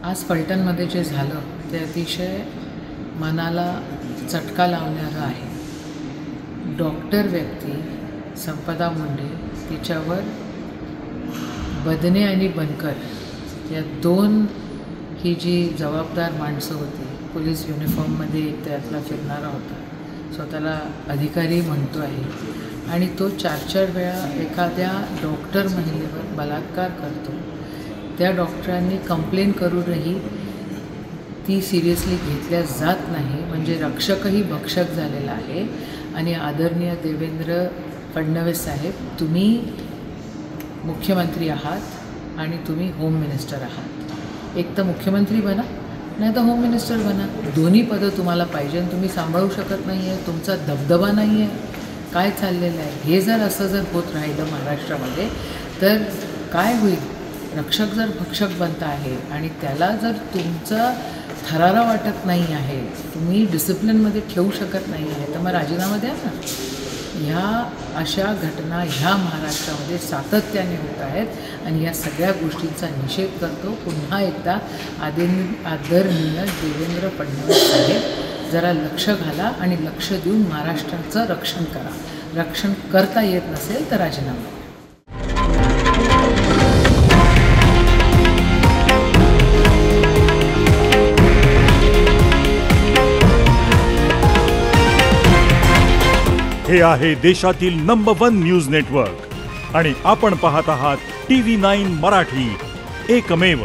आज फलटणमध्ये जे झालं ते अतिशय मनाला चटका लावणारं आहे। डॉक्टर व्यक्ती संपदा मुंडे तिच्यावर बदने आणि बनकर या दोन ही जी जबाबदार माणसं होती, पोलीस युनिफॉर्ममध्ये त्यातला फिरणारा होता, स्वतःला अधिकारी म्हणतो आहे आणि तो 4-4 वेळा एखाद्या डॉक्टर महिलेवर बलात्कार करतो। त्या डॉक्टरांनी कंप्लेन करूनही ती सिरियसली घेतल्या जात नाही, म्हणजे रक्षकही भक्षक झालेला आहे। आणि आदरणीय देवेंद्र फडणवीस साहेब, तुम्ही मुख्यमंत्री आहात आणि तुम्ही होम मिनिस्टर आहात। एक तर मुख्यमंत्री बना, नाही तर होम मिनिस्टर बना, दोन्ही पदं तुम्हाला पाहिजे आणि तुम्ही सांभाळू शकत नाही आहे, तुमचा दबदबा नाही आहे। काय चाललेलं आहे हे जर होत राहिलं महाराष्ट्रामध्ये तर काय होईल? रक्षक जर भक्षक बनता आहे आणि त्याला जर तुमचा थरारा वाटत नाही आहे, तुम्ही डिसिप्लिनमध्ये ठेवू शकत नाही आहे, तर मग राजीनामा द्या ना। ह्या अशा घटना ह्या महाराष्ट्रामध्ये सातत्याने होत आहेत आणि या सगळ्या गोष्टींचा निषेध करतो। पुन्हा एकदा आदरणीय देवेंद्र फडणवीस साहेब, जरा लक्ष घाला आणि लक्ष देऊन महाराष्ट्राचं रक्षण करा। रक्षण करता येत नसेल तर राजीनामा द्या। हे आहे देशातील नंबर 1 न्यूज नेटवर्क आणि आपण पाहत आहात TV9 मराठी, एकमेव।